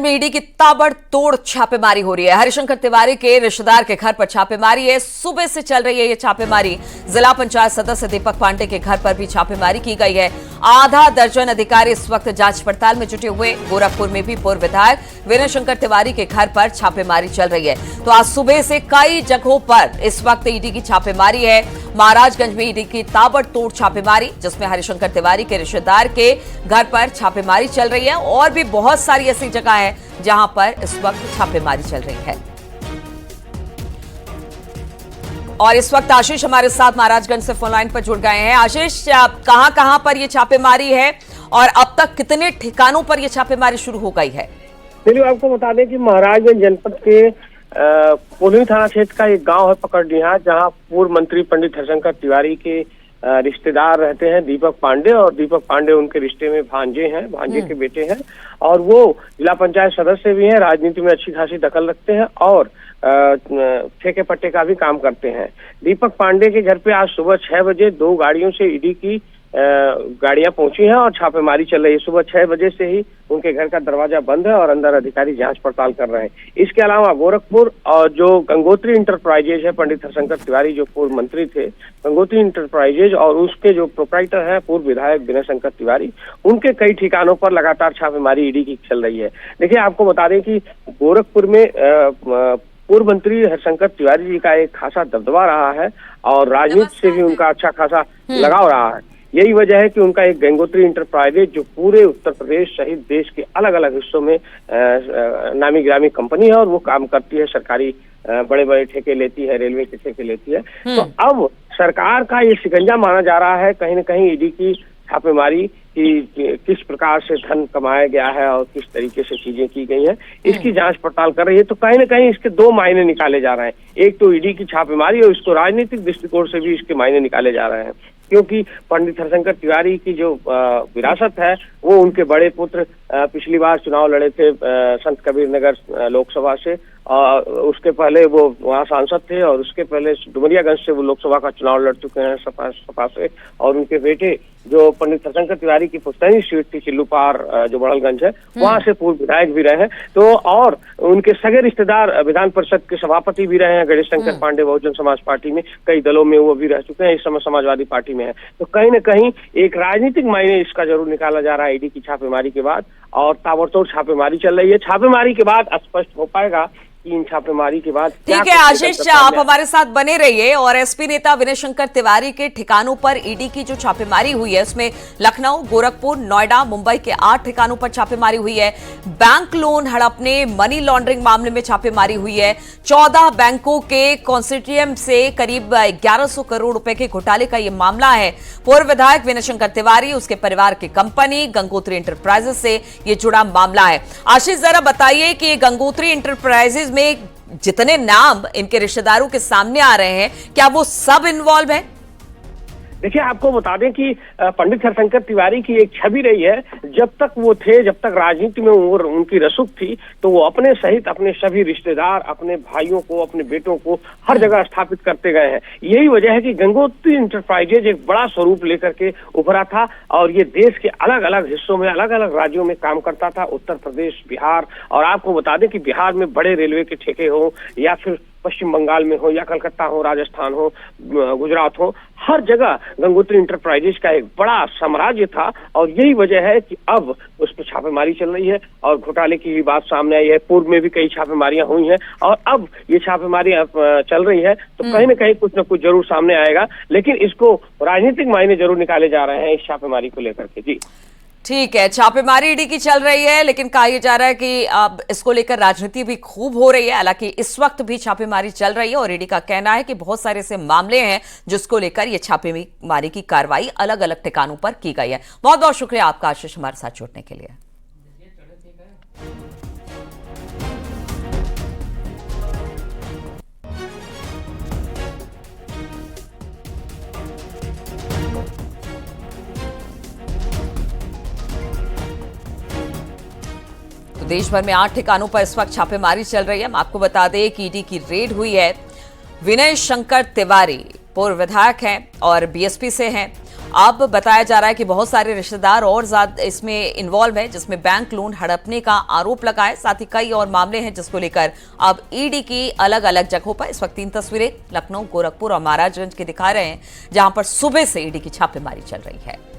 में ईडी की ताबड़तोड़ छापेमारी हो रही है। हरिशंकर तिवारी के रिश्तेदार के घर पर छापेमारी है। सुबह से चल रही है ये छापेमारी। जिला पंचायत सदस्य दीपक पांडे के घर पर भी छापेमारी की गई है। आधा दर्जन अधिकारी इस वक्त जांच पड़ताल में जुटे हुए। गोरखपुर में भी पूर्व विधायक विनय शंकर तिवारी के घर पर छापेमारी चल रही है। तो आज सुबह से कई जगहों पर इस वक्त ईडी की छापेमारी है। महाराजगंज में ईडी की ताबड़तोड़ छापेमारी, जिसमें हरिशंकर तिवारी के रिश्तेदार के घर पर छापेमारी चल रही है। और भी बहुत सारी ऐसी जगह है जहां पर इस वक्त छापेमारी चल रही है। और इस वक्त आशीष हमारे साथ महाराजगंज से फोन लाइन पर जुड़ गए हैं। आशीष, कहां पर यह छापेमारी है और अब तक कितने ठिकानों पर यह छापेमारी शुरू हो गई है? चलिए आपको बता दें कि महाराजगंज जनपद के पुलिस थाना क्षेत्र का एक गांव है पकड़डीहा, जहां पूर्व मंत्री पंडित हरिशंकर तिवारी के रिश्तेदार रहते हैं दीपक पांडे। और दीपक पांडे उनके रिश्ते में भांजे के बेटे हैं और वो जिला पंचायत सदस्य भी हैं, राजनीति में अच्छी खासी दखल रखते हैं और ठेके पट्टे का भी काम करते हैं। दीपक पांडे के घर पे आज सुबह 6 बजे 2 गाड़ियों से ईडी की गाड़ियां पहुंची हैं और छापेमारी चल रही है। सुबह 6 बजे से ही उनके घर का दरवाजा बंद है और अंदर अधिकारी जांच पड़ताल कर रहे हैं। इसके अलावा गोरखपुर और जो गंगोत्री इंटरप्राइजेज है, पंडित हरिशंकर तिवारी जो पूर्व मंत्री थे, गंगोत्री इंटरप्राइजेज और उसके जो प्रोप्राइटर है पूर्व विधायक विनय शंकर तिवारी, उनके कई ठिकानों पर लगातार छापेमारी ईडी की चल रही है। देखिए आपको बता दें कि गोरखपुर में पूर्व मंत्री हरिशंकर तिवारी जी का एक खासा दबदबा रहा है और राजनीति से भी उनका अच्छा खासा लगाव रहा है। यही वजह है कि उनका एक गंगोत्री इंटरप्राइजेज जो पूरे उत्तर प्रदेश सहित देश के अलग अलग हिस्सों में नामी गिरामी कंपनी है और वो काम करती है, सरकारी बड़े बड़े ठेके लेती है, रेलवे के ठेके लेती है। तो अब सरकार का ये शिकंजा माना जा रहा है कहीं न कहीं ईडी की छापेमारी कि किस प्रकार से धन कमाया गया है और किस तरीके से चीजें की गई हैं, इसकी जांच पड़ताल कर रही है। तो कहीं न कहीं इसके 2 मायने निकाले जा रहे हैं। एक तो ईडी की छापेमारी और इसको राजनीतिक दृष्टिकोण से भी इसके मायने निकाले जा रहे हैं, क्योंकि पंडित हरिशंकर तिवारी की जो विरासत है वो उनके बड़े पुत्र पिछली बार चुनाव लड़े थे संत कबीर नगर लोकसभा से, और उसके पहले वो वहाँ सांसद थे और उसके पहले डुमरियागंज से वो लोकसभा का चुनाव लड़ चुके हैं सपा से। और उनके बेटे जो पंडित हरिशंकर तिवारी की पुश्तैनी सीट थी चिल्लूपार जो बड़लगंज है, वहां से पूर्व विधायक भी रहे हैं। तो और उनके सगे रिश्तेदार विधान परिषद के सभापति भी रहे हैं, गणेश शंकर पांडे बहुजन समाज पार्टी में कई दलों में वो भी रह चुके हैं, इस समय समाजवादी पार्टी में है। तो कहीं न कहीं एक राजनीतिक मायने इसका जरूर निकाला जा रहा है ईडी की छापेमारी के बाद। और ताबड़तोड़ छापेमारी चल रही है। छापेमारी के बाद स्पष्ट हो पाएगा इन छापेमारी के बाद। ठीक है आशीष, आप हमारे साथ बने रहिए। और एसपी नेता विनय शंकर तिवारी के ठिकानों पर ईडी की जो छापेमारी हुई है उसमें लखनऊ, गोरखपुर, नोएडा, मुंबई के 8 ठिकानों पर छापेमारी हुई है। बैंक लोन हड़पने, मनी लॉन्ड्रिंग मामले में छापेमारी हुई है। 14 बैंकों के कंसोर्टियम से करीब 1100 करोड़ रुपए के घोटाले का यह मामला है। पूर्व विधायक विनय शंकर तिवारी, उसके परिवार की कंपनी गंगोत्री इंटरप्राइजेज से यह जुड़ा मामला है। आशीष, जरा बताइए कि गंगोत्री इंटरप्राइजेज में जितने नाम इनके रिश्तेदारों के सामने आ रहे हैं, क्या वो सब इन्वॉल्व है? देखिए आपको बता दें कि पंडित हरिशंकर तिवारी की एक छवि रही है, जब तक वो थे, जब तक राजनीति में उनकी रसूख थी, तो वो अपने सहित अपने सभी रिश्तेदार, अपने भाइयों को, अपने बेटों को हर जगह स्थापित करते गए हैं। यही वजह है कि गंगोत्री इंटरप्राइजेज एक बड़ा स्वरूप लेकर के उभरा था और ये देश के अलग अलग हिस्सों में, अलग अलग राज्यों में काम करता था, उत्तर प्रदेश, बिहार। और आपको बता दें कि बिहार में बड़े रेलवे के ठेके हो या फिर पश्चिम बंगाल में हो या कलकत्ता हो, राजस्थान हो, गुजरात हो, हर जगह गंगोत्री इंटरप्राइजेज का एक बड़ा साम्राज्य था। और यही वजह है कि अब उस पर छापेमारी चल रही है और घोटाले की भी बात सामने आई है। पूर्व में भी कई छापेमारियां हुई हैं और अब ये छापेमारी चल रही है, तो कहीं न कहीं कुछ न कुछ जरूर सामने आएगा। लेकिन इसको राजनीतिक मायने जरूर निकाले जा रहे हैं इस छापेमारी को लेकर के। जी ठीक है, छापेमारी ईडी की चल रही है, लेकिन कहा यह जा रहा है कि अब इसको लेकर राजनीति भी खूब हो रही है। हालांकि इस वक्त भी छापेमारी चल रही है और ईडी का कहना है कि बहुत सारे ऐसे मामले हैं जिसको लेकर यह छापेमारी की कार्रवाई अलग अलग ठिकानों पर की गई है। बहुत बहुत शुक्रिया आपका आशीष, हमारे साथ जुड़ने के लिए। देश भर में 8 ठिकानों पर इस वक्त छापेमारी चल रही है। हम आपको बता दें कि ईडी की रेड हुई है। विनय शंकर तिवारी पूर्व विधायक हैं और बीएसपी से हैं अब बताया जा रहा है कि बहुत सारे रिश्तेदार और ज्यादा इसमें इन्वॉल्व है, जिसमें बैंक लोन हड़पने का आरोप लगा है। साथ ही कई और मामले हैं जिसको लेकर अब ईडी की अलग अलग जगहों पर इस वक्त 3 तस्वीरें लखनऊ, गोरखपुर और महाराजगंज की दिखा रहे हैं, जहां पर सुबह से ईडी की छापेमारी चल रही है।